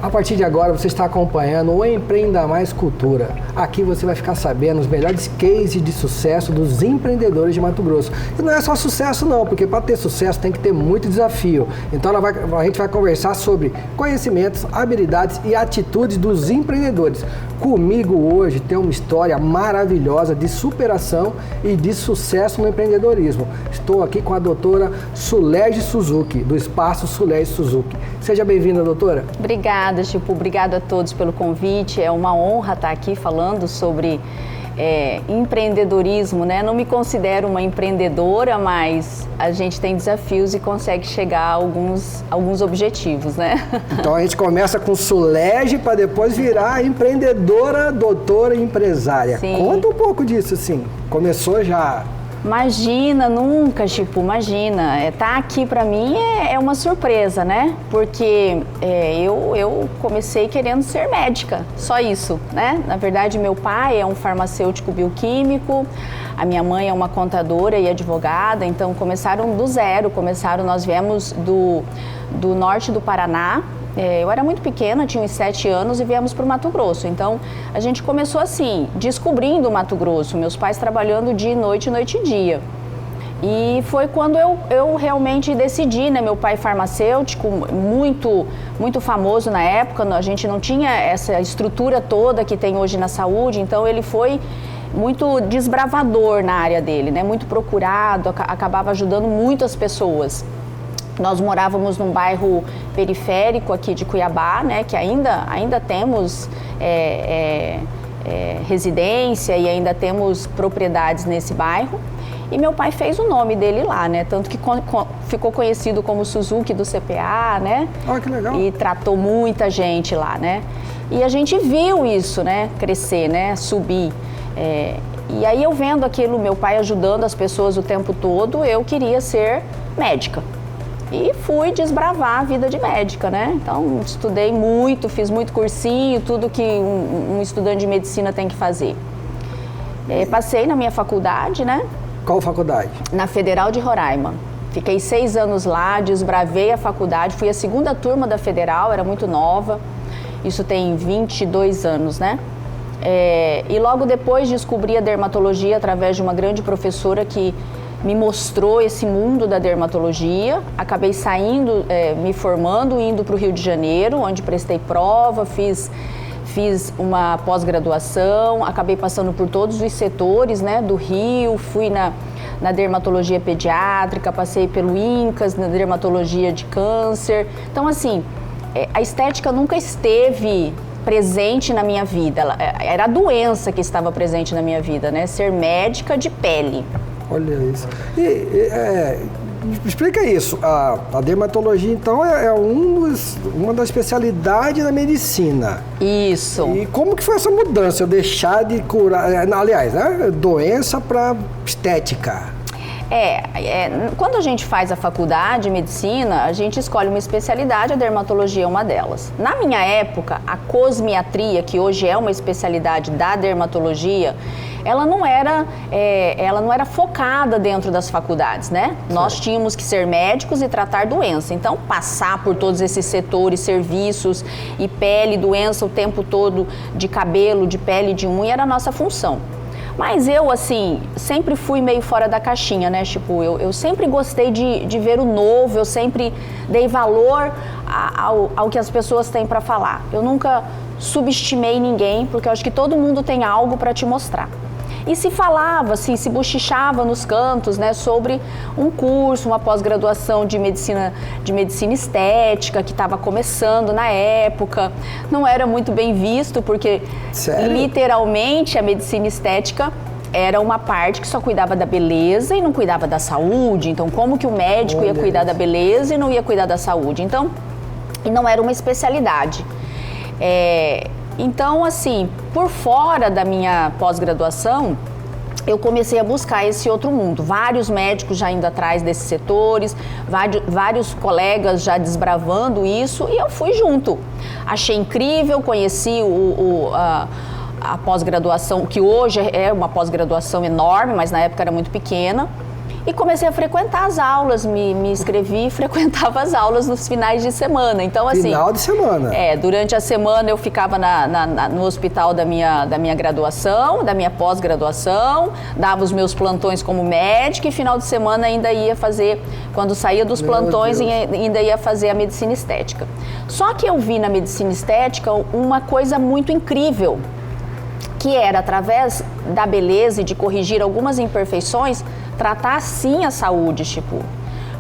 A partir de agora você está acompanhando o Empreenda Mais Cultura. Aqui você vai ficar sabendo os melhores cases de sucesso dos empreendedores de Mato Grosso. E não é só sucesso não, porque para ter sucesso tem que ter muito desafio. Então a gente vai conversar sobre conhecimentos, habilidades e atitudes dos empreendedores. Comigo hoje tem uma história maravilhosa de superação e de sucesso no empreendedorismo. Estou aqui com a doutora Sulege Suzuki, do Espaço Sulege Suzuki. Seja bem-vinda, doutora. Obrigada, Chico. Obrigada a todos pelo convite. É uma honra estar aqui falando sobre empreendedorismo, né? Não me considero uma empreendedora, mas a gente tem desafios e consegue chegar a alguns objetivos, né? Então a gente começa com Sulege para depois virar empreendedora, doutora e empresária. Sim. Conta um pouco disso, assim. Começou já... Imagina, nunca, tipo, imagina. Tá aqui pra mim é uma surpresa, né? Porque eu comecei querendo ser médica, só isso, né? Na verdade, meu pai é um farmacêutico bioquímico, a minha mãe é uma contadora e advogada, então começaram do zero, nós viemos do norte do Paraná. Eu era muito pequena, tinha uns 7 anos e viemos para o Mato Grosso. Então, a gente começou assim, descobrindo o Mato Grosso, meus pais trabalhando dia e noite e dia. E foi quando eu realmente decidi, né? Meu pai farmacêutico, muito famoso na época, a gente não tinha essa estrutura toda que tem hoje na saúde, então ele foi muito desbravador na área dele, né? Muito procurado, acabava ajudando muitas pessoas. Nós morávamos num bairro periférico aqui de Cuiabá, né, que ainda temos residência e ainda temos propriedades nesse bairro. E meu pai fez o nome dele lá, né, tanto que ficou conhecido como Suzuki do CPA, né? Ah, que legal. E tratou muita gente lá, né? E a gente viu isso, né, crescer, né, subir. E aí eu vendo aquilo, meu pai ajudando as pessoas o tempo todo, eu queria ser médica. E fui desbravar a vida de médica, né? Então, estudei muito, fiz muito cursinho, tudo que um estudante de medicina tem que fazer. Passei na minha faculdade, né? Qual faculdade? Na Federal de Roraima. Fiquei 6 anos lá, desbravei a faculdade, fui a 2ª turma da Federal, era muito nova. Isso tem 22 anos, né? E logo depois descobri a dermatologia através de uma grande professora que me mostrou esse mundo da dermatologia. Acabei saindo, me formando, indo para o Rio de Janeiro, onde prestei prova, fiz uma pós-graduação, acabei passando por todos os setores, né, do Rio, fui na dermatologia pediátrica, passei pelo INCAS, na dermatologia de câncer. Então, assim, a estética nunca esteve presente na minha vida, era a doença que estava presente na minha vida, né, ser médica de pele. Olha isso. Explica isso. A dermatologia, então, é uma das especialidades da medicina. Isso. E como que foi essa mudança? Eu deixar de curar... aliás, né? Doença para estética. Quando a gente faz a faculdade de medicina, a gente escolhe uma especialidade, a dermatologia é uma delas. Na minha época, a cosmiatria, que hoje é uma especialidade da dermatologia, ela não era focada dentro das faculdades, né? Sim. Nós tínhamos que ser médicos e tratar doença. Então, passar por todos esses setores, serviços e pele, doença o tempo todo, de cabelo, de pele, de unha, era a nossa função. Mas eu, assim, sempre fui meio fora da caixinha, né? Tipo, eu sempre gostei de ver o novo, eu sempre dei valor ao que as pessoas têm para falar. Eu nunca subestimei ninguém, porque eu acho que todo mundo tem algo para te mostrar. E se falava, assim, se bochichava nos cantos, né, sobre um curso, uma pós-graduação de medicina estética que estava começando na época. Não era muito bem visto, porque literalmente a medicina estética era uma parte que só cuidava da beleza e não cuidava da saúde. Então, como que o médico ia cuidar da beleza e não ia cuidar da saúde? Então, e não era uma especialidade. Então, assim, por fora da minha pós-graduação, eu comecei a buscar esse outro mundo. Vários médicos já indo atrás desses setores, vários colegas já desbravando isso, e eu fui junto. Achei incrível, conheci a pós-graduação, que hoje é uma pós-graduação enorme, mas na época era muito pequena. E comecei a frequentar as aulas, me inscrevi e frequentava as aulas nos finais de semana. Então, assim... Final de semana. Durante a semana eu ficava no hospital da minha graduação, da minha pós-graduação, dava os meus plantões como médica e final de semana ainda ia fazer, quando saía dos plantões, ainda ia fazer a medicina estética. Só que eu vi na medicina estética uma coisa muito incrível, que era, através da beleza e de corrigir algumas imperfeições, tratar sim a saúde, tipo.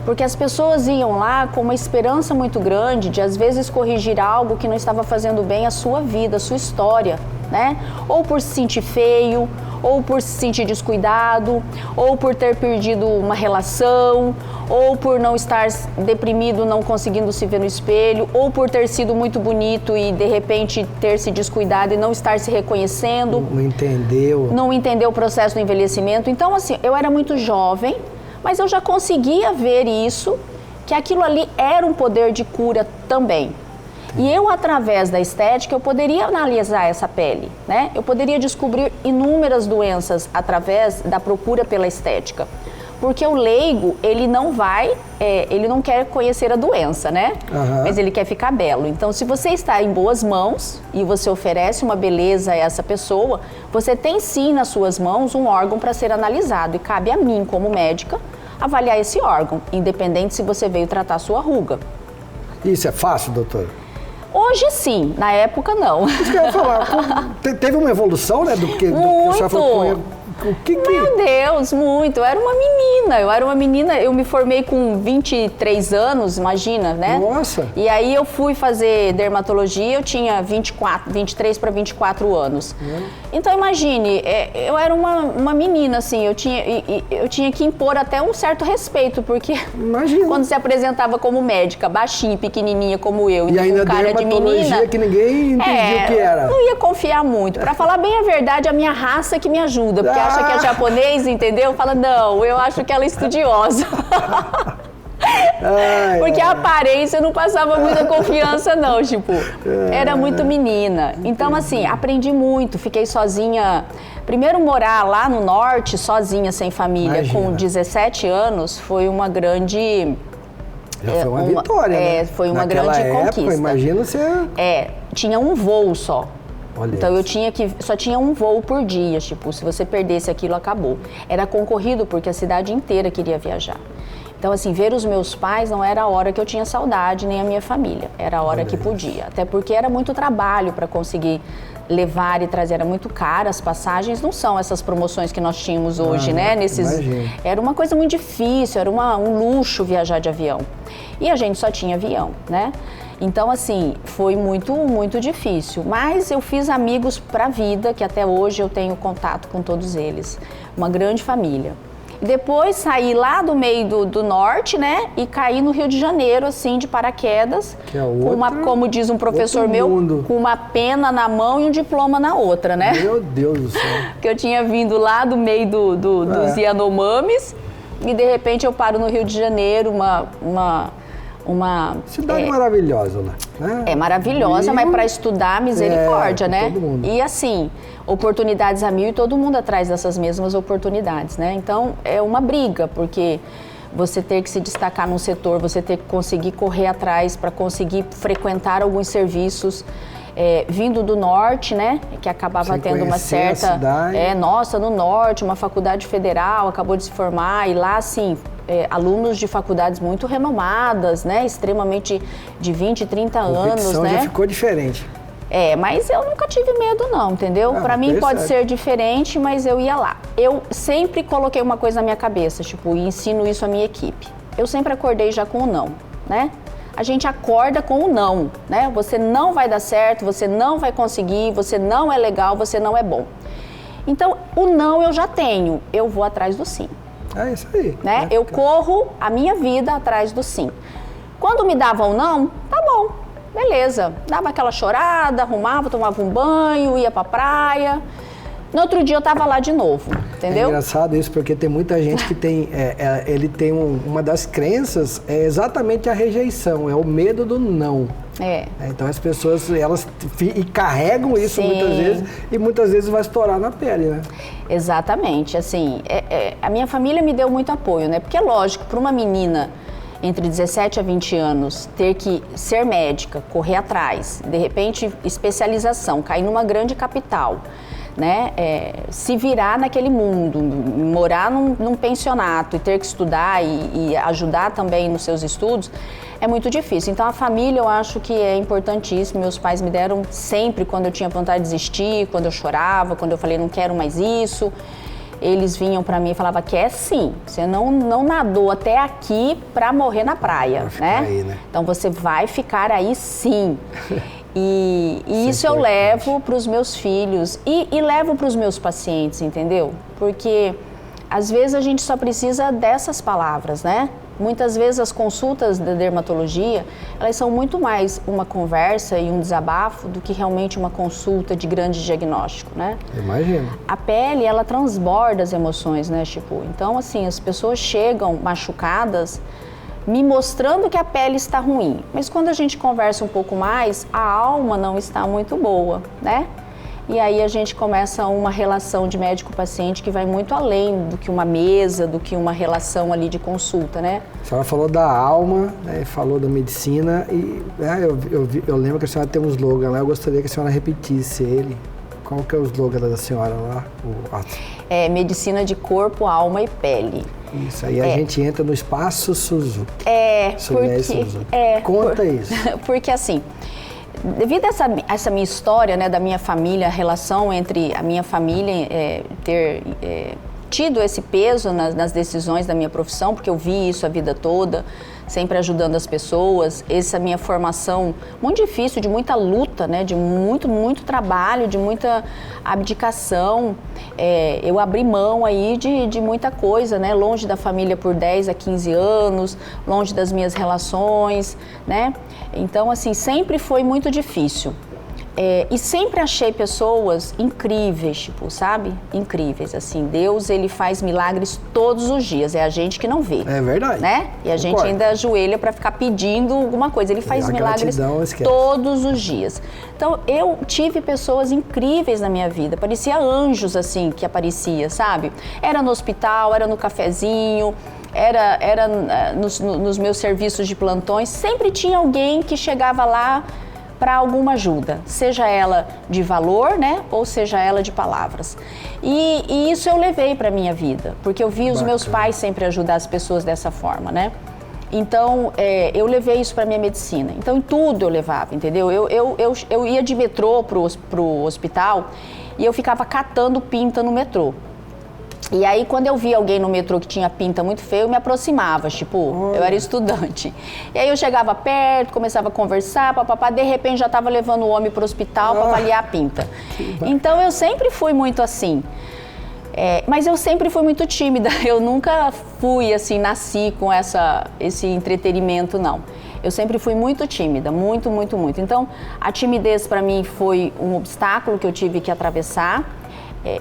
Porque as pessoas iam lá com uma esperança muito grande de, às vezes, corrigir algo que não estava fazendo bem à sua vida, à sua história, né? Ou por se sentir feio, ou por se sentir descuidado, ou por ter perdido uma relação, ou por não estar deprimido, não conseguindo se ver no espelho, ou por ter sido muito bonito e de repente ter se descuidado e não estar se reconhecendo. Não entendeu. Não entendeu o processo do envelhecimento. Então, assim, eu era muito jovem, mas eu já conseguia ver isso, que aquilo ali era um poder de cura também. E eu, através da estética, eu poderia analisar essa pele, né? Eu poderia descobrir inúmeras doenças através da procura pela estética. Porque o leigo, ele não quer conhecer a doença, né? Uhum. Mas ele quer ficar belo. Então, se você está em boas mãos e você oferece uma beleza a essa pessoa, você tem sim nas suas mãos um órgão para ser analisado. E cabe a mim, como médica, avaliar esse órgão, independente se você veio tratar a sua ruga. Isso é fácil, doutora? Hoje sim, na época não. Isso que eu ia falar. Teve uma evolução, né? Do que Muito! Você falou, Meu Deus, muito. Eu era uma menina, eu me formei com 23 anos, imagina, né? Nossa! E aí eu fui fazer dermatologia, eu tinha 23 para 24 anos. Então imagine, eu era uma menina, assim, eu tinha que impor até um certo respeito, porque imagina. Quando se apresentava como médica, baixinha, pequenininha como eu, e ainda com cara de menina, que ninguém entendia o que era. Não ia confiar muito. Para falar bem a verdade, a minha raça que me ajuda, porque acha que é japonês, entendeu? Fala, não, eu acho que ela é estudiosa. Porque a aparência não passava muita confiança, não, tipo, era muito menina. Então, assim, aprendi muito, fiquei sozinha. Primeiro, morar lá no norte, sozinha, sem família, imagina. com 17 anos, foi uma grande... Já foi uma vitória, né? Foi uma Naquela grande época, conquista. Imagina você... Tinha um voo só. Olha então isso. só tinha um voo por dia, tipo, se você perdesse aquilo, acabou. Era concorrido porque a cidade inteira queria viajar. Então, assim, ver os meus pais não era a hora que eu tinha saudade, nem a minha família. Era a hora que podia. Até porque era muito trabalho para conseguir levar e trazer. Era muito caro, as passagens não são essas promoções que nós tínhamos hoje, né? Era uma coisa muito difícil, era um luxo viajar de avião. E a gente só tinha avião, né? Então, assim, foi muito, muito difícil. Mas eu fiz amigos para a vida, que até hoje eu tenho contato com todos eles. Uma grande família. Depois saí lá do meio do norte, né? E caí no Rio de Janeiro, assim, de paraquedas. Que é outra, como diz um professor meu, com uma pena na mão e um diploma na outra, né? Meu Deus do céu. Que eu tinha vindo lá do meio dos Yanomamis e de repente eu paro no Rio de Janeiro, uma cidade maravilhosa lá, né? É maravilhosa, mas para estudar, misericórdia, né? Todo mundo. E assim, oportunidades a mil e todo mundo atrás dessas mesmas oportunidades, né? Então, é uma briga, porque você ter que se destacar num setor, você ter que conseguir correr atrás para conseguir frequentar alguns serviços, vindo do norte, né? Que acabava tendo uma certa... nossa, no norte, uma faculdade federal, acabou de se formar, e lá, assim... alunos de faculdades muito renomadas, né? Extremamente de 20, 30 anos, né? Já ficou diferente. Mas eu nunca tive medo não, entendeu? Para mim pode ser diferente, mas eu ia lá. Eu sempre coloquei uma coisa na minha cabeça, tipo, e ensino isso à minha equipe. Eu sempre acordei já com o não, né? A gente acorda com o não, né? Você não vai dar certo, você não vai conseguir, você não é legal, você não é bom. Então, o não eu já tenho, eu vou atrás do sim. É isso aí. Né? Eu corro a minha vida atrás do sim. Quando me davam não, tá bom, beleza. Dava aquela chorada, arrumava, tomava um banho, ia pra praia. No outro dia eu tava lá de novo, entendeu? É engraçado isso, porque tem muita gente que tem, ele tem uma das crenças, é exatamente a rejeição, é o medo do não. Então as pessoas, elas carregam isso muitas vezes vai estourar na pele, né? Exatamente, assim, a minha família me deu muito apoio, né? Porque é lógico, para uma menina entre 17 a 20 anos ter que ser médica, correr atrás, de repente especialização, cair numa grande capital, né? Se virar naquele mundo, morar num pensionato e ter que estudar e ajudar também nos seus estudos, é muito difícil. Então a família eu acho que é importantíssimo. Meus pais me deram sempre, quando eu tinha vontade de desistir, quando eu chorava, quando eu falei não quero mais isso, eles vinham para mim e falavam, quer sim, você não nadou até aqui para morrer na praia, né? Aí, né? Então você vai ficar aí sim. E isso eu levo para os meus filhos e levo para os meus pacientes, entendeu? Porque às vezes a gente só precisa dessas palavras, né? Muitas vezes as consultas da dermatologia, elas são muito mais uma conversa e um desabafo do que realmente uma consulta de grande diagnóstico, né? Imagino. A pele, ela transborda as emoções, né, Chipu? Então, assim, as pessoas chegam machucadas me mostrando que a pele está ruim. Mas quando a gente conversa um pouco mais, a alma não está muito boa, né? E aí a gente começa uma relação de médico-paciente que vai muito além do que uma mesa, do que uma relação ali de consulta, né? A senhora falou da alma, né, falou da medicina e eu lembro que a senhora tem um slogan lá, eu gostaria que a senhora repetisse ele. Qual que é o slogan da senhora lá? Medicina de corpo, alma e pele. Isso, aí a gente entra no Espaço Suzuki. Suzuki. Conta isso. Porque assim, devido a essa minha história, né, da minha família, a relação entre a minha família ter tido esse peso nas decisões da minha profissão, porque eu vi isso a vida toda, sempre ajudando as pessoas, essa minha formação muito difícil, de muita luta, né, de muito trabalho, de muita abdicação, eu abri mão aí de muita coisa, né, longe da família por 10 a 15 anos, longe das minhas relações, né, então assim, sempre foi muito difícil. E sempre achei pessoas incríveis, tipo, sabe? Incríveis, assim. Deus, ele faz milagres todos os dias. É a gente que não vê. É verdade. Né? E a gente ainda ajoelha para ficar pedindo alguma coisa. Ele faz milagres todos os dias. Então, eu tive pessoas incríveis na minha vida. Parecia anjos, assim, que aparecia, sabe? Era no hospital, era no cafezinho, era nos meus serviços de plantões. Sempre tinha alguém que chegava lá para alguma ajuda, seja ela de valor, né, ou seja ela de palavras. E isso eu levei para minha vida, porque eu vi os meus pais sempre ajudar as pessoas dessa forma, né? Então, eu levei isso para minha medicina. Então, em tudo eu levava, entendeu? Eu ia de metrô pro hospital e eu ficava catando pinta no metrô. E aí, quando eu via alguém no metrô que tinha pinta muito feia, eu me aproximava, tipo, eu era estudante. E aí eu chegava perto, começava a conversar, papapá, de repente já estava levando o homem para o hospital para avaliar a pinta. Então, eu sempre fui muito assim. Mas eu sempre fui muito tímida, eu nunca fui assim, nasci com esse entretenimento, não. Eu sempre fui muito tímida, muito. Então, a timidez para mim foi um obstáculo que eu tive que atravessar.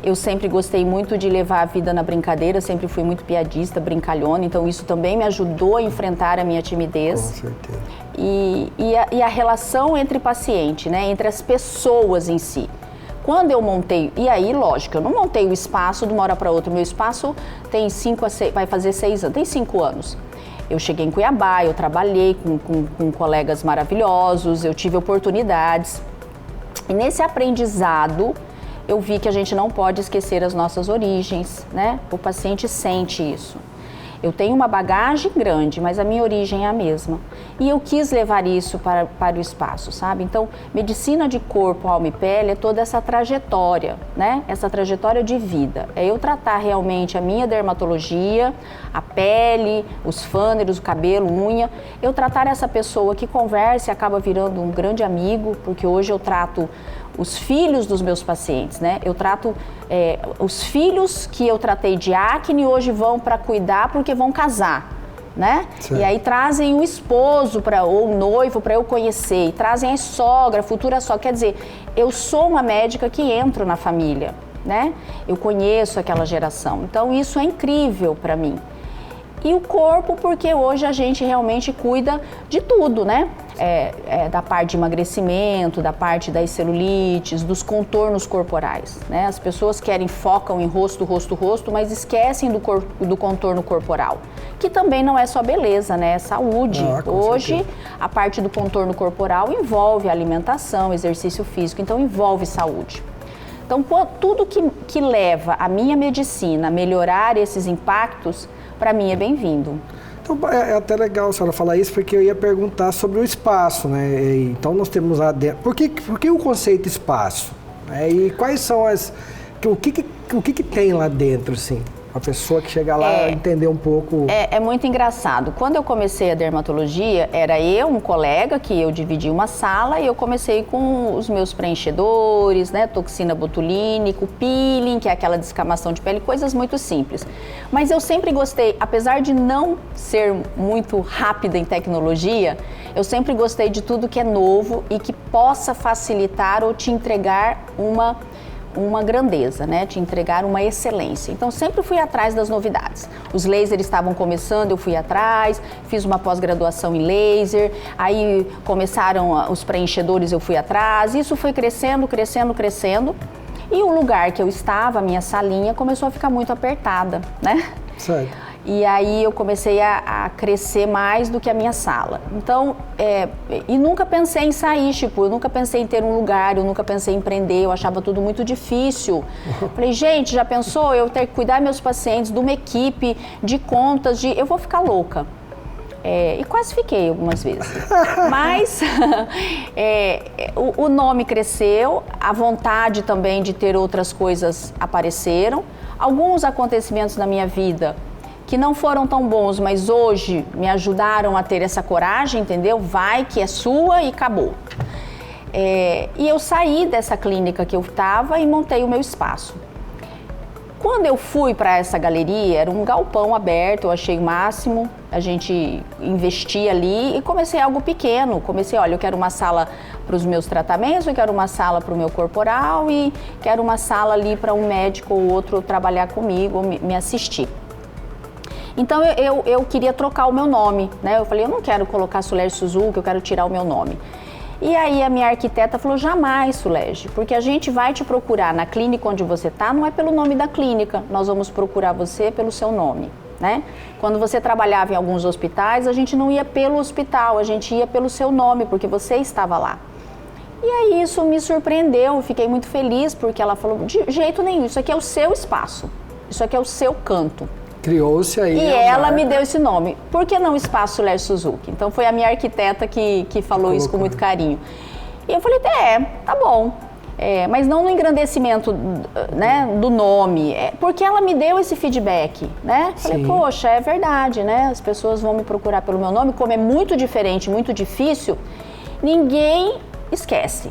Eu sempre gostei muito de levar a vida na brincadeira, sempre fui muito piadista, brincalhona, então isso também me ajudou a enfrentar a minha timidez. Com certeza. E a relação entre paciente, né, entre as pessoas em si. Quando eu montei, e aí, lógico, eu não montei o espaço de uma hora para outra, o meu espaço tem 5 a 6, vai fazer 6 anos, tem 5 anos. Eu cheguei em Cuiabá, eu trabalhei com colegas maravilhosos, eu tive oportunidades. E nesse aprendizado, eu vi que a gente não pode esquecer as nossas origens, né? O paciente sente isso. Eu tenho uma bagagem grande, mas a minha origem é a mesma. E eu quis levar isso para o espaço, sabe? Então, medicina de corpo, alma e pele é toda essa trajetória, né? Essa trajetória de vida. É eu tratar realmente a minha dermatologia, a pele, os fâneros, o cabelo, unha. Eu tratar essa pessoa que conversa e acaba virando um grande amigo, porque hoje eu trato os filhos dos meus pacientes, né? Eu trato os filhos que eu tratei de acne hoje vão para cuidar porque vão casar, né? Sim. E aí trazem o esposo ou o noivo para eu conhecer, e trazem a sogra, a futura sogra. Quer dizer, eu sou uma médica que entro na família, né? Eu conheço aquela geração. Então isso é incrível para mim. E o corpo, porque hoje a gente realmente cuida de tudo, né? Da parte de emagrecimento, da parte das celulites, dos contornos corporais, né? As pessoas focam em rosto, mas esquecem do contorno corporal, que também não é só beleza, né? É saúde. Hoje, a parte do contorno corporal envolve alimentação, exercício físico, então envolve saúde. Então, tudo que leva a minha medicina a melhorar esses impactos, para mim é bem-vindo. Então, é até legal a senhora falar isso, porque eu ia perguntar sobre o espaço, né? Então, nós temos lá dentro... Por que o conceito espaço? E quais são o que tem lá dentro, assim? A pessoa que chega lá entender um pouco... É muito engraçado. Quando eu comecei a dermatologia, era um colega, que eu dividi uma sala, e eu comecei com os meus preenchedores, né? Toxina botulínica, peeling, que é aquela descamação de pele, coisas muito simples. Mas eu sempre gostei, apesar de não ser muito rápida em tecnologia, eu sempre gostei de tudo que é novo e que possa facilitar ou te entregar uma grandeza, né? Te entregar uma excelência. Então, sempre fui atrás das novidades. Os lasers estavam começando, eu fui atrás, fiz uma pós-graduação em laser, aí começaram os preenchedores, eu fui atrás, isso foi crescendo. E o lugar que eu estava, a minha salinha, começou a ficar muito apertada, né? Certo. E aí eu comecei a crescer mais do que a minha sala. Então, e nunca pensei em sair, eu nunca pensei em ter um lugar, eu nunca pensei em empreender, eu achava tudo muito difícil. Falei, gente, já pensou eu ter que cuidar dos meus pacientes, de uma equipe, de contas, eu vou ficar louca. E quase fiquei algumas vezes. Mas o nome cresceu, a vontade também de ter outras coisas apareceram. Alguns acontecimentos na minha vida que não foram tão bons, mas hoje me ajudaram a ter essa coragem, entendeu? Vai que é sua e acabou. E eu saí dessa clínica que eu estava e montei o meu espaço. Quando eu fui para essa galeria, era um galpão aberto, eu achei o máximo, a gente investia ali e comecei algo pequeno. Olha, eu quero uma sala para os meus tratamentos, eu quero uma sala para o meu corporal e quero uma sala ali para um médico ou outro trabalhar comigo, me assistir. Então eu queria trocar o meu nome, né? Eu falei, eu não quero colocar Sulege Suzuki, eu quero tirar o meu nome. E aí a minha arquiteta falou, jamais, Sulege, porque a gente vai te procurar na clínica onde você está, não é pelo nome da clínica, nós vamos procurar você pelo seu nome, né? Quando você trabalhava em alguns hospitais, a gente não ia pelo hospital, a gente ia pelo seu nome, porque você estava lá. E aí isso me surpreendeu, eu fiquei muito feliz, porque ela falou, de jeito nenhum, isso aqui é o seu espaço, isso aqui é o seu canto. Criou-se aí. E ela me deu esse nome. Por que não Espaço Sulege Suzuki? Então foi a minha arquiteta que falou isso com muito carinho. E eu falei, tá bom. Mas não no engrandecimento, né, do nome. Porque ela me deu esse feedback, né? Falei, poxa, é verdade, né? As pessoas vão me procurar pelo meu nome, como é muito diferente, muito difícil, ninguém esquece.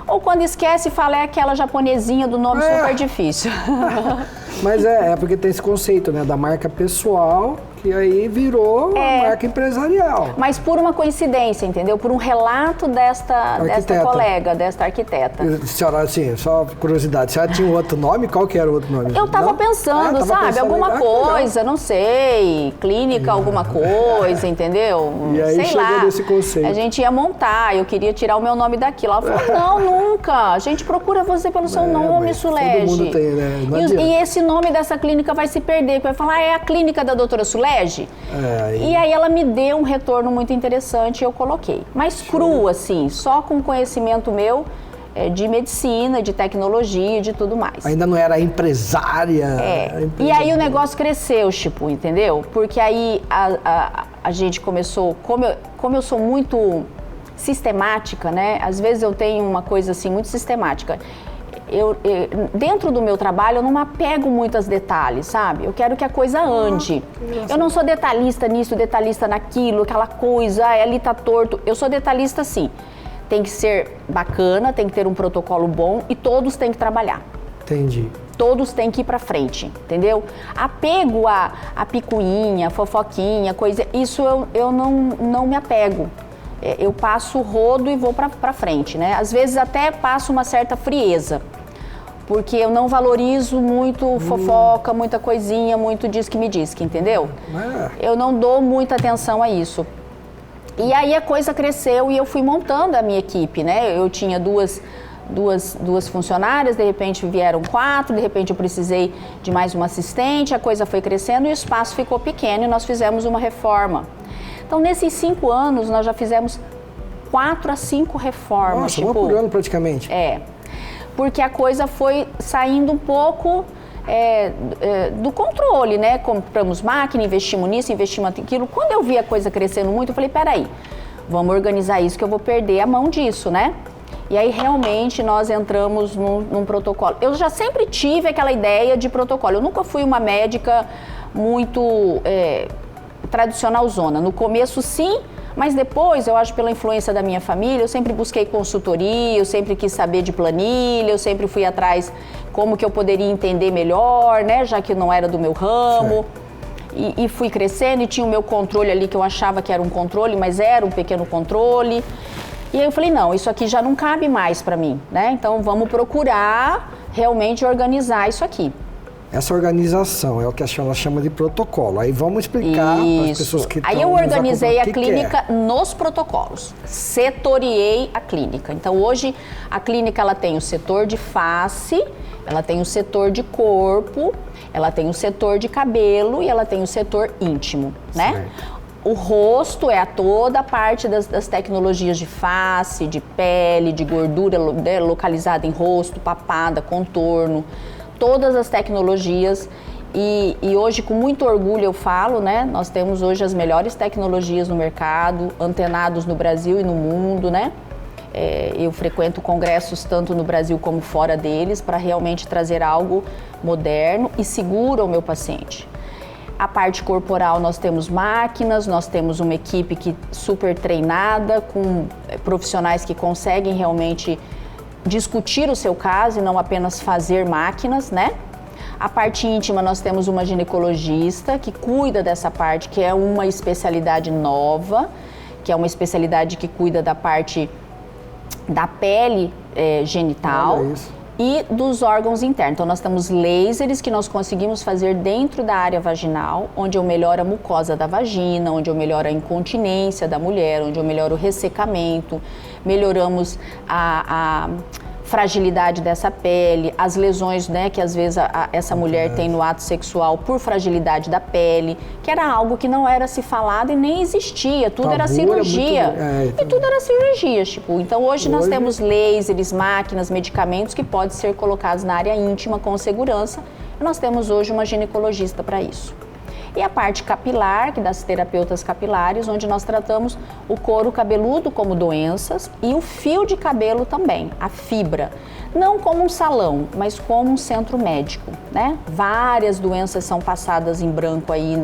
Ou quando esquece, fala, é aquela japonesinha do nome super difícil. Mas porque tem esse conceito, né, da marca pessoal, que aí virou uma marca empresarial. Mas por uma coincidência, entendeu? Por um relato desta colega, desta arquiteta. E, senhora, assim, só curiosidade, a senhora tinha um outro nome? Qual que era o outro nome? Eu tava pensando, sabe? Alguma coisa, não sei, clínica, alguma coisa, entendeu? E aí sei chegou lá. Nesse conceito. A gente ia montar, eu queria tirar o meu nome daquilo. Ela falou, não, nunca. A gente procura você pelo seu nome, Sulege. Todo mundo tem, né? E esse nome dessa clínica vai se perder, vai falar, é a clínica da doutora Sulege? E aí ela me deu um retorno muito interessante e eu coloquei. Mas cru, assim, só com conhecimento meu de medicina, de tecnologia, de tudo mais. Ainda não era empresária. E aí o negócio cresceu, entendeu? Porque aí a gente começou, como eu sou muito sistemática, né? Às vezes eu tenho uma coisa assim muito sistemática. Dentro do meu trabalho, eu não me apego muito aos detalhes, sabe? Eu quero que a coisa ande. Eu não sou detalhista nisso, detalhista naquilo, aquela coisa, ali tá torto. Eu sou detalhista, sim. Tem que ser bacana, tem que ter um protocolo bom e todos têm que trabalhar. Entendi. Todos têm que ir pra frente, entendeu? Apego a picuinha, fofoquinha, coisa, isso eu não me apego. Eu passo o rodo e vou pra frente, né? Às vezes até passo uma certa frieza. Porque eu não valorizo muito fofoca, muita coisinha, muito diz que me diz, que entendeu? Eu não dou muita atenção a isso. E aí a coisa cresceu e eu fui montando a minha equipe, né? Eu tinha duas funcionárias, de repente vieram 4, de repente eu precisei de mais uma assistente, a coisa foi crescendo e o espaço ficou pequeno e nós fizemos uma reforma. Então, nesses 5 anos, nós já fizemos 4 a 5 reformas. Nossa, uma por ano praticamente. Porque a coisa foi saindo um pouco do controle, né? Compramos máquina, investimos nisso, investimos naquilo. Quando eu vi a coisa crescendo muito, eu falei, peraí, vamos organizar isso que eu vou perder a mão disso, né? E aí, realmente, nós entramos num protocolo. Eu já sempre tive aquela ideia de protocolo. Eu nunca fui uma médica muito tradicional zona. No começo, sim, mas depois, eu acho, pela influência da minha família, eu sempre busquei consultoria, eu sempre quis saber de planilha, eu sempre fui atrás como que eu poderia entender melhor, né? Já que não era do meu ramo. E fui crescendo e tinha o meu controle ali, que eu achava que era um controle, mas era um pequeno controle. E aí eu falei, não, isso aqui já não cabe mais para mim, né? Então vamos procurar realmente organizar isso aqui. Essa organização é o que a senhora chama de protocolo. Aí vamos explicar para as pessoas que estão... Aí eu organizei a clínica nos protocolos. Setoriei a clínica. Então hoje a clínica ela tem o setor de face, ela tem o setor de corpo, ela tem o setor de cabelo e ela tem o setor íntimo, né? Certo. O rosto é toda a parte das tecnologias de face, de pele, de gordura localizada em rosto, papada, contorno, todas as tecnologias. E hoje, com muito orgulho, eu falo, né? Nós temos hoje as melhores tecnologias no mercado, antenados no Brasil e no mundo, né? Eu frequento congressos tanto no Brasil como fora deles para realmente trazer algo moderno e seguro ao meu paciente. A parte corporal, nós temos máquinas, nós temos uma equipe super treinada, com profissionais que conseguem realmente discutir o seu caso e não apenas fazer máquinas, né? A parte íntima, nós temos uma ginecologista que cuida dessa parte, que é uma especialidade nova, que é uma especialidade que cuida da parte da pele genital. Olha isso. E dos órgãos internos. Então, nós temos lasers que nós conseguimos fazer dentro da área vaginal, onde eu melhoro a mucosa da vagina, onde eu melhoro a incontinência da mulher, onde eu melhoro o ressecamento, melhoramos a fragilidade dessa pele, as lesões, né, que às vezes essa mulher tem no ato sexual por fragilidade da pele, que era algo que não era se falado e nem existia, tudo era cirurgia. E tudo era cirurgia, tipo. Então hoje nós temos lasers, máquinas, medicamentos que podem ser colocados na área íntima com segurança. E nós temos hoje uma ginecologista para isso. E a parte capilar, que das terapeutas capilares, onde nós tratamos o couro cabeludo como doenças e o fio de cabelo também, a fibra. Não como um salão, mas como um centro médico, né? Várias doenças são passadas em branco aí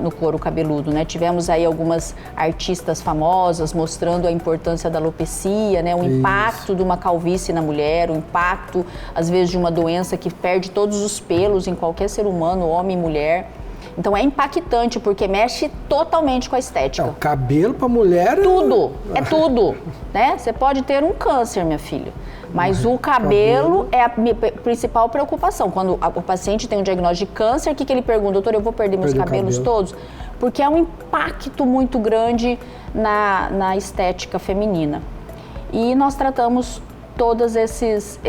no couro cabeludo, né? Tivemos aí algumas artistas famosas mostrando a importância da alopecia, né? O impacto de uma calvície na mulher, o impacto, às vezes, de uma doença que perde todos os pelos em qualquer ser humano, homem e mulher. Então é impactante, porque mexe totalmente com a estética. O cabelo para mulher... Tudo, é tudo, né? Você pode ter um câncer, minha filha, mas o cabelo é a minha principal preocupação. Quando o paciente tem um diagnóstico de câncer, o que ele pergunta? Doutor, eu vou perder meus cabelos todos? Porque é um impacto muito grande na estética feminina. E nós tratamos todos esses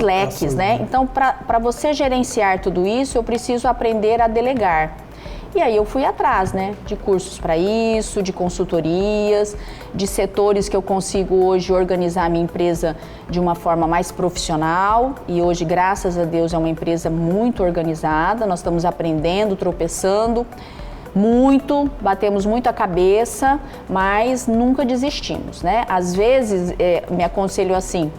leques, né? Então, para você gerenciar tudo isso, eu preciso aprender a delegar. E aí eu fui atrás, né? De cursos para isso, de consultorias, de setores que eu consigo hoje organizar a minha empresa de uma forma mais profissional. E hoje, graças a Deus, é uma empresa muito organizada. Nós estamos aprendendo, tropeçando muito, batemos muito a cabeça, mas nunca desistimos, né? Às vezes, me aconselho assim: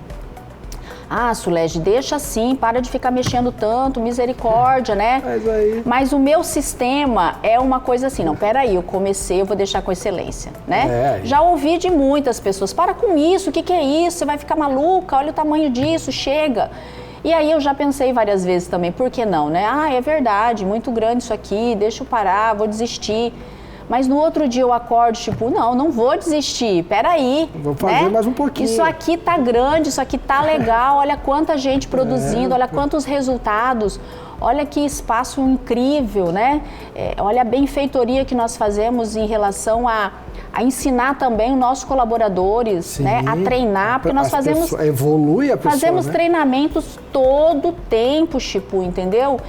Sulege, deixa assim, para de ficar mexendo tanto, misericórdia, né? Mas o meu sistema é uma coisa assim, não, peraí, eu comecei, eu vou deixar com excelência, né? Já ouvi de muitas pessoas: para com isso, o que é isso? Você vai ficar maluca, olha o tamanho disso, chega. E aí eu já pensei várias vezes também, por que não, né? É verdade, muito grande isso aqui, deixa eu parar, vou desistir. Mas no outro dia eu acordo, tipo, não vou desistir, peraí. Vou fazer mais um pouquinho. Isso aqui tá grande, isso aqui tá legal, olha quanta gente produzindo, olha quantos resultados, olha que espaço incrível, né? Olha a benfeitoria que nós fazemos em relação a ensinar também os nossos colaboradores, Sim, né, a treinar, porque nós fazemos... Evolui a pessoa, fazemos né? treinamentos todo o tempo, Chipu, entendeu?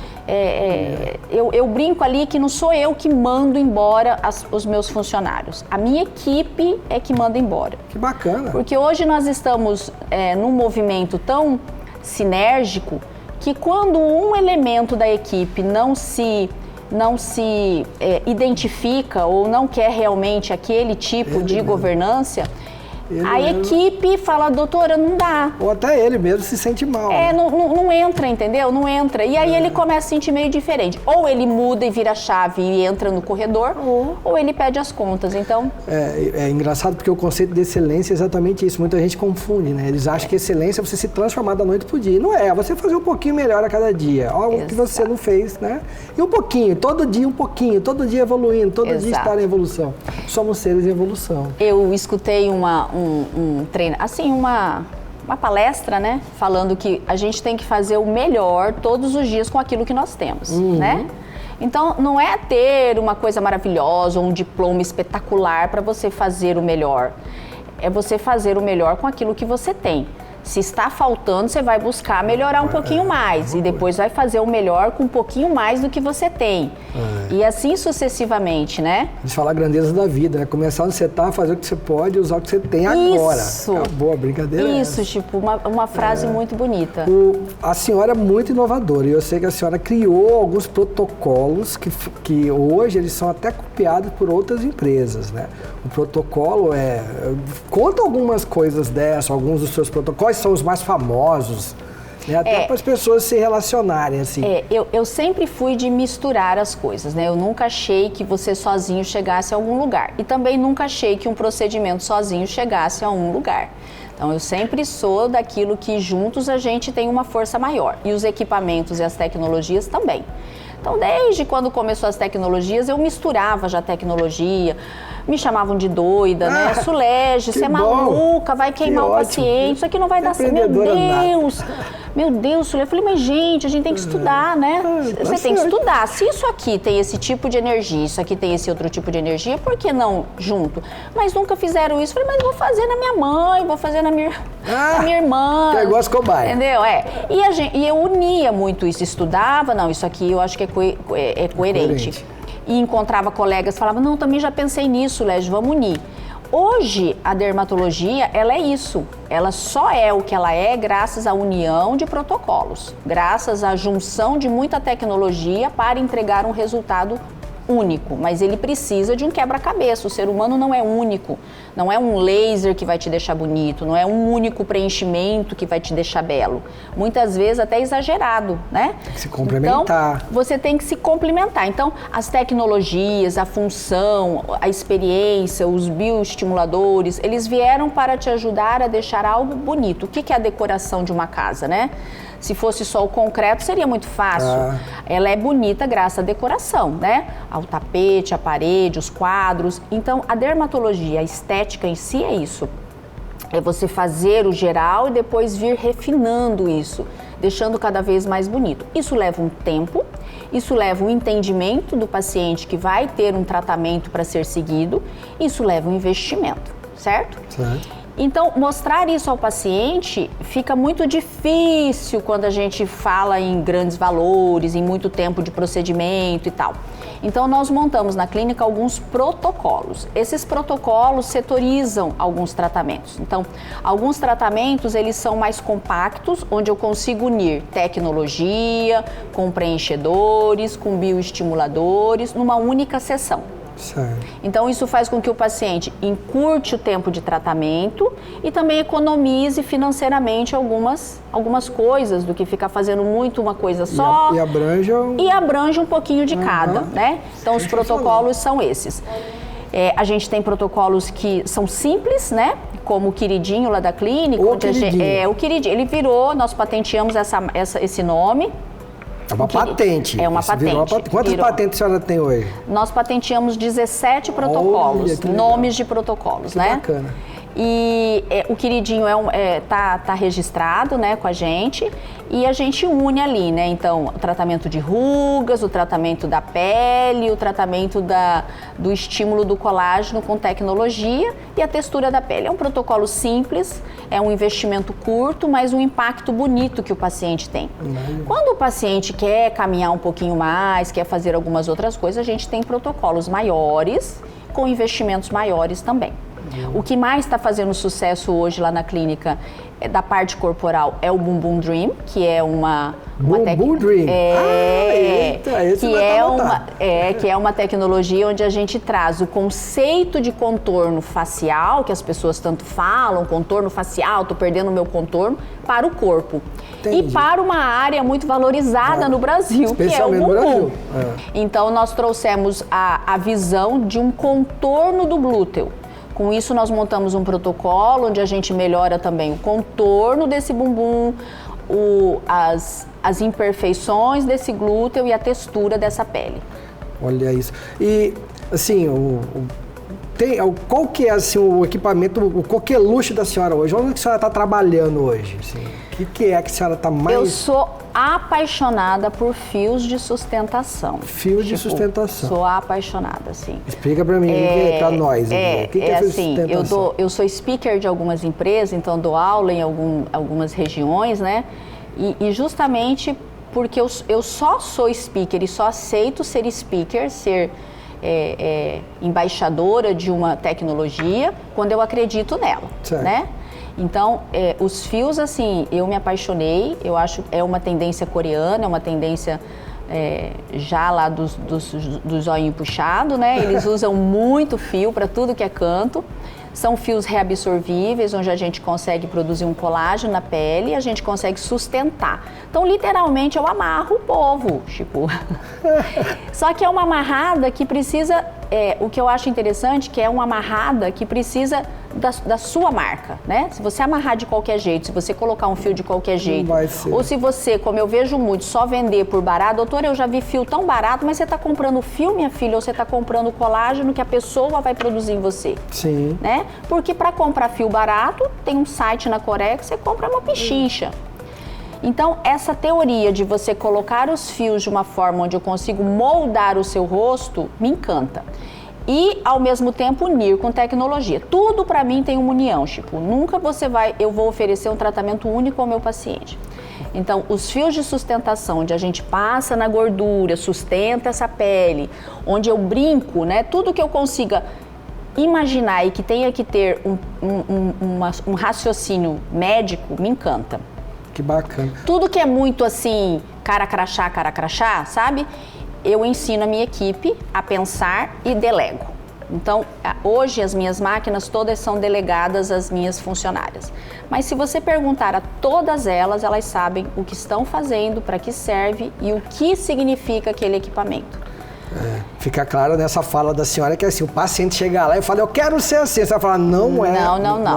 Eu brinco ali que não sou eu que mando embora os meus funcionários. A minha equipe é que manda embora. Que bacana. Porque hoje nós estamos num movimento tão sinérgico que quando um elemento da equipe não se identifica ou não quer realmente aquele tipo de governança, a equipe fala, doutora, não dá. Ou até ele mesmo se sente mal. Não entra, entendeu? Não entra. E aí ele começa a se sentir meio diferente. Ou ele muda e vira a chave e entra no corredor, ou ele pede as contas. Então... É engraçado porque o conceito de excelência é exatamente isso. Muita gente confunde, né? Eles acham que excelência é você se transformar da noite pro dia. E não é você fazer um pouquinho melhor a cada dia. Algo que você não fez, né? E um pouquinho, todo dia um pouquinho, todo dia evoluindo, todo dia estar em evolução. Somos seres em evolução. Eu escutei uma palestra, né, falando que a gente tem que fazer o melhor todos os dias com aquilo que nós temos, né? Então, não é ter uma coisa maravilhosa ou um diploma espetacular para você fazer o melhor. É você fazer o melhor com aquilo que você tem. Se está faltando, você vai buscar melhorar um pouquinho mais e depois vai fazer o melhor com um pouquinho mais do que você tem. E assim sucessivamente, né? A gente fala a grandeza da vida, né? Começar onde você está, fazer o que você pode e usar o que você tem agora. Isso. Acabou a brincadeira. Isso, tipo, uma frase muito bonita. A senhora é muito inovadora e eu sei que a senhora criou alguns protocolos que hoje eles são até copiados por outras empresas, né? O protocolo conta algumas coisas dessas, alguns dos seus protocolos são os mais famosos, né? Até para as pessoas se relacionarem, assim. Eu sempre fui de misturar as coisas, né? Eu nunca achei que você sozinho chegasse a algum lugar. E também nunca achei que um procedimento sozinho chegasse a um lugar. Então, eu sempre sou daquilo que juntos a gente tem uma força maior. E os equipamentos e as tecnologias também. Então, desde quando começou as tecnologias, eu misturava já tecnologia, me chamavam de doida, né? Sulege, você é maluca, vai queimar o paciente, isso aqui não vai dar certo. Meu Deus, Sulege. Eu falei, mas gente, a gente tem que estudar, né? Você tem que estudar. Se isso aqui tem esse tipo de energia, isso aqui tem esse outro tipo de energia, por que não junto? Mas nunca fizeram isso. Eu falei, mas vou fazer na minha mãe, vou fazer na minha irmã. É igual as cobaias. Entendeu? E eu unia muito isso, estudava, não, isso aqui eu acho que é coerente. E encontrava colegas, falava, não, também já pensei nisso, Légio, vamos unir. Hoje, a dermatologia, ela é isso. Ela só é o que ela é graças à união de protocolos, graças à junção de muita tecnologia para entregar um resultado único, mas ele precisa de um quebra-cabeça. O ser humano não é único, não é um laser que vai te deixar bonito, não é um único preenchimento que vai te deixar belo. Muitas vezes até exagerado, né? Tem que se complementar. Então, você tem que se complementar. Então, as tecnologias, a função, a experiência, os bioestimuladores, eles vieram para te ajudar a deixar algo bonito. O que é a decoração de uma casa, né? Se fosse só o concreto, seria muito fácil. Ela é bonita graças à decoração, né? Ao tapete, à parede, os quadros. Então, a dermatologia, a estética em si é isso. É você fazer o geral e depois vir refinando isso, deixando cada vez mais bonito. Isso leva um tempo, isso leva um entendimento do paciente que vai ter um tratamento para ser seguido, isso leva um investimento, certo? Certo. Então, mostrar isso ao paciente fica muito difícil quando a gente fala em grandes valores, em muito tempo de procedimento e tal. Então, nós montamos na clínica alguns protocolos. Esses protocolos setorizam alguns tratamentos. Então, alguns tratamentos, eles são mais compactos, onde eu consigo unir tecnologia, com preenchedores, com bioestimuladores, numa única sessão. Certo. Então, isso faz com que o paciente encurte o tempo de tratamento e também economize financeiramente algumas coisas do que ficar fazendo muito uma coisa só. E abrange um pouquinho de cada, né? Então, os protocolos são esses. A gente tem protocolos que são simples, né? Como o queridinho lá da clínica. O queridinho. O queridinho. Ele virou, nós patenteamos esse nome. É uma patente. É uma patente. Quantas patentes a senhora tem hoje? Nós patenteamos 17 protocolos, nomes de protocolos, né? Bacana. E o queridinho tá registrado, né, com a gente, e a gente une ali, né? Então, o tratamento de rugas, o tratamento da pele, o tratamento do estímulo do colágeno com tecnologia e a textura da pele. É um protocolo simples, é um investimento curto, mas um impacto bonito que o paciente tem. Quando o paciente quer caminhar um pouquinho mais, quer fazer algumas outras coisas, a gente tem protocolos maiores, com investimentos maiores também. O que mais está fazendo sucesso hoje lá na clínica da parte corporal é o Bumbum Dream, que é uma Bumbum Dream? Que é uma tecnologia onde a gente traz o conceito de contorno facial, que as pessoas tanto falam, contorno facial, tô perdendo o meu contorno, para o corpo. Entendi. E para uma área muito valorizada no Brasil, que é o bumbum. Então nós trouxemos a visão de um contorno do glúteo. Com isso, nós montamos um protocolo onde a gente melhora também o contorno desse bumbum, as imperfeições desse glúteo e a textura dessa pele. Olha isso. E, assim, qual que é assim, o equipamento, o coqueluche da senhora hoje? Onde a senhora está trabalhando hoje? Assim? O que é que a senhora está mais... Eu sou apaixonada por fios de sustentação. Fios de sustentação. Sou apaixonada, sim. Explica para mim, para nós. O que é fio de sustentação? Eu sou speaker de algumas empresas, então dou aula em algumas regiões, né? E justamente porque eu só sou speaker e só aceito ser speaker, ser embaixadora de uma tecnologia quando eu acredito nela, certo, né? Então, os fios, assim, eu me apaixonei, eu acho que é uma tendência coreana, é uma tendência já lá do zoinho puxado, né? Eles usam muito fio para tudo que é canto. São fios reabsorvíveis, onde a gente consegue produzir um colágeno na pele e a gente consegue sustentar. Então, literalmente, eu amarro o povo, tipo. Só que é uma amarrada que precisa... o que eu acho interessante, que é uma amarrada que precisa da sua marca, né? Se você amarrar de qualquer jeito, se você colocar um fio de qualquer jeito, ou se você, como eu vejo muito, só vender por barato, doutora, eu já vi fio tão barato, mas você está comprando fio, minha filha, ou você está comprando colágeno que a pessoa vai produzir em você. Sim. Né? Porque para comprar fio barato, tem um site na Coreia que você compra uma pechincha. Então, essa teoria de você colocar os fios de uma forma onde eu consigo moldar o seu rosto, me encanta. E, ao mesmo tempo, unir com tecnologia. Tudo para mim tem uma união, tipo, nunca eu vou oferecer um tratamento único ao meu paciente. Então, os fios de sustentação, onde a gente passa na gordura, sustenta essa pele, onde eu brinco, né, tudo que eu consiga imaginar e que tenha que ter um raciocínio médico, me encanta. Que bacana. Tudo que é muito assim, cara crachá, sabe? Eu ensino a minha equipe a pensar e delego. Então, hoje as minhas máquinas todas são delegadas às minhas funcionárias. Mas se você perguntar a todas elas, elas sabem o que estão fazendo, para que serve e o que significa aquele equipamento. Fica claro nessa fala da senhora que assim, o paciente chega lá e fala, eu quero ser assim. Você vai falar, não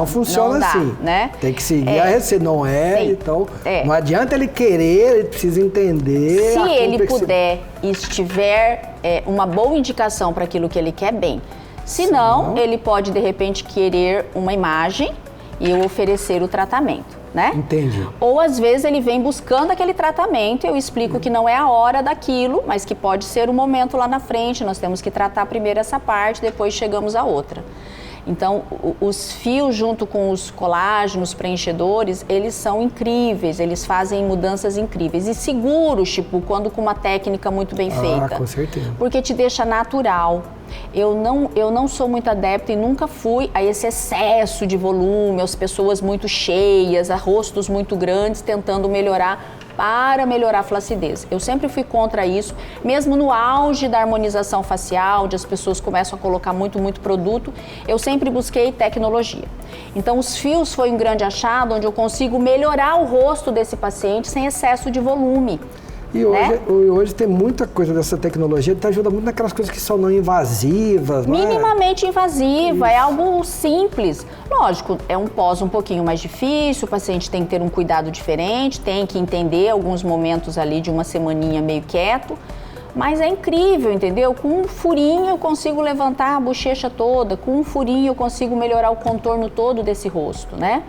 funciona não dá, assim. Né? Tem que seguir a receita, não é? Sim. Então, não adianta ele querer, ele precisa entender. Se ele puder e estiver uma boa indicação para aquilo que ele quer, bem. Se não, ele pode de repente querer uma imagem e eu oferecer o tratamento. Né? Entendi. Ou às vezes ele vem buscando aquele tratamento e eu explico que não é a hora daquilo, mas que pode ser o momento lá na frente, nós temos que tratar primeiro essa parte, depois chegamos à outra. Então, os fios junto com os colágenos, preenchedores, eles são incríveis, eles fazem mudanças incríveis. E seguros, tipo, quando com uma técnica muito bem feita. Com certeza. Porque te deixa natural. Eu não sou muito adepta e nunca fui a esse excesso de volume, as pessoas muito cheias, a rostos muito grandes, tentando melhorar para melhorar a flacidez. Eu sempre fui contra isso, mesmo no auge da harmonização facial, onde as pessoas começam a colocar muito produto, eu sempre busquei tecnologia. Então, os fios foi um grande achado, onde eu consigo melhorar o rosto desse paciente sem excesso de volume. E hoje tem muita coisa dessa tecnologia que ajuda muito naquelas coisas que são não invasivas, né? Minimamente invasiva, é algo simples. Lógico, é um pós um pouquinho mais difícil, o paciente tem que ter um cuidado diferente, tem que entender alguns momentos ali de uma semaninha meio quieto, mas é incrível, entendeu? Com um furinho eu consigo levantar a bochecha toda, com um furinho eu consigo melhorar o contorno todo desse rosto, né?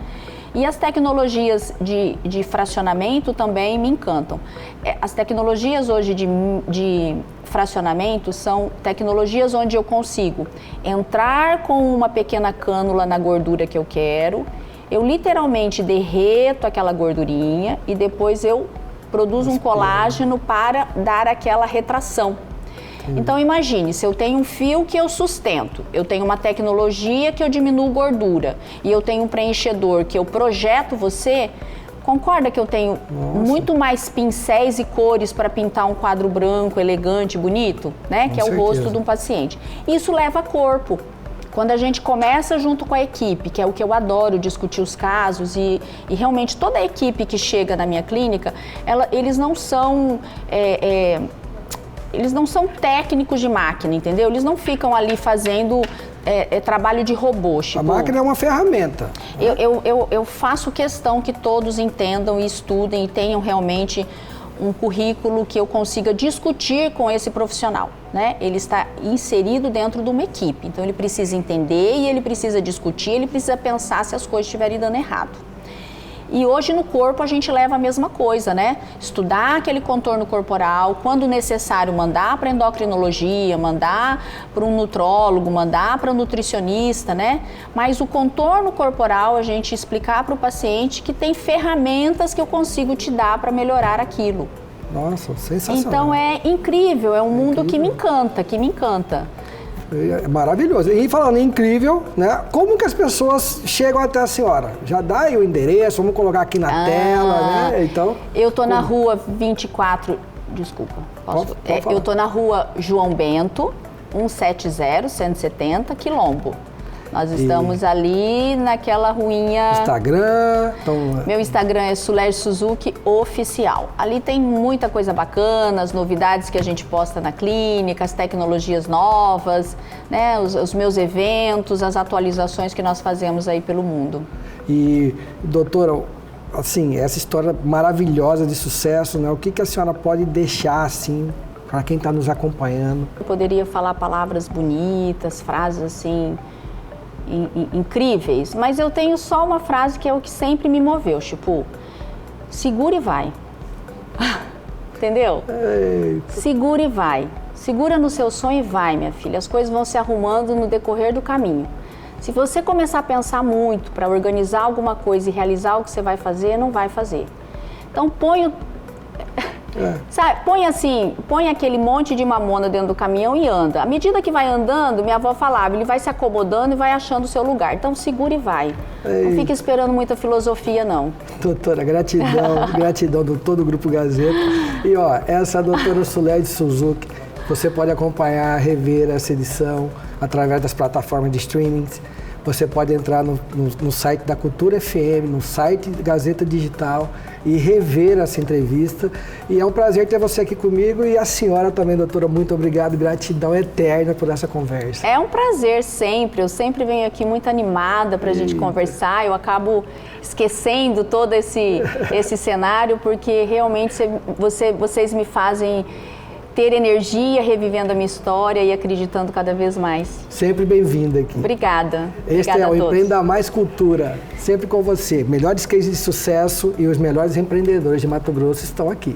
E as tecnologias de fracionamento também me encantam. As tecnologias hoje de fracionamento são tecnologias onde eu consigo entrar com uma pequena cânula na gordura que eu quero, eu literalmente derreto aquela gordurinha e depois eu produzo um colágeno para dar aquela retração. Então imagine, se eu tenho um fio que eu sustento, eu tenho uma tecnologia que eu diminuo gordura e eu tenho um preenchedor que eu projeto você, concorda que eu tenho muito mais pincéis e cores para pintar um quadro branco, elegante, bonito, né? Que é o rosto de um paciente. Isso leva corpo. Quando a gente começa junto com a equipe, que é o que eu adoro, discutir os casos e realmente toda a equipe que chega na minha clínica, eles não são... Eles não são técnicos de máquina, entendeu? Eles não ficam ali fazendo trabalho de robô. Tipo, a máquina é uma ferramenta. Eu faço questão que todos entendam e estudem e tenham realmente um currículo que eu consiga discutir com esse profissional, né? Ele está inserido dentro de uma equipe, então ele precisa entender e ele precisa discutir, ele precisa pensar se as coisas estiverem dando errado. E hoje no corpo a gente leva a mesma coisa, né? Estudar aquele contorno corporal, quando necessário mandar para endocrinologia, mandar para um nutrólogo, mandar para um nutricionista, né? Mas o contorno corporal a gente explicar para o paciente que tem ferramentas que eu consigo te dar para melhorar aquilo. Nossa, sensacional. Então é incrível, é um mundo que me encanta, É maravilhoso. E falando em incrível, né? Como que as pessoas chegam até a senhora? Já dá aí o endereço, vamos colocar aqui na tela, né? Então, eu tô na rua 24, desculpa, posso? Eu tô na rua João Bento, 170, Quilombo. Nós estamos ali naquela ruinha... Instagram... Meu Instagram é Sulej Suzuki Oficial. Ali tem muita coisa bacana, as novidades que a gente posta na clínica, as tecnologias novas, né? Os meus eventos, as atualizações que nós fazemos aí pelo mundo. E, doutora, assim, essa história maravilhosa de sucesso, né? O que a senhora pode deixar, assim, para quem está nos acompanhando? Eu poderia falar palavras bonitas, frases assim... incríveis, mas eu tenho só uma frase que é o que sempre me moveu, tipo, segura e vai. Entendeu? Eita. Segura e vai. Segura no seu sonho e vai, minha filha. As coisas vão se arrumando no decorrer do caminho. Se você começar a pensar muito para organizar alguma coisa e realizar o que você vai fazer, não vai fazer. Então sabe, põe aquele monte de mamona dentro do caminhão e anda. À medida que vai andando, minha avó falava, ele vai se acomodando e vai achando o seu lugar. Então segura e vai. Não fica esperando muita filosofia, não. Doutora, gratidão do todo o Grupo Gazeta. E ó, essa é a doutora Sulej Suzuki. Você pode acompanhar, rever essa edição através das plataformas de streaming. Você pode entrar no site da Cultura FM, no site Gazeta Digital e rever essa entrevista. E é um prazer ter você aqui comigo e a senhora também, doutora. Muito obrigado, gratidão eterna por essa conversa. É um prazer sempre. Eu sempre venho aqui muito animada para a gente conversar. Eu acabo esquecendo todo esse cenário porque realmente vocês me fazem ter energia, revivendo a minha história e acreditando cada vez mais. Sempre bem-vinda aqui. Obrigada. Este é o Empreenda Mais Cultura, sempre com você. Melhores cases de sucesso e os melhores empreendedores de Mato Grosso estão aqui.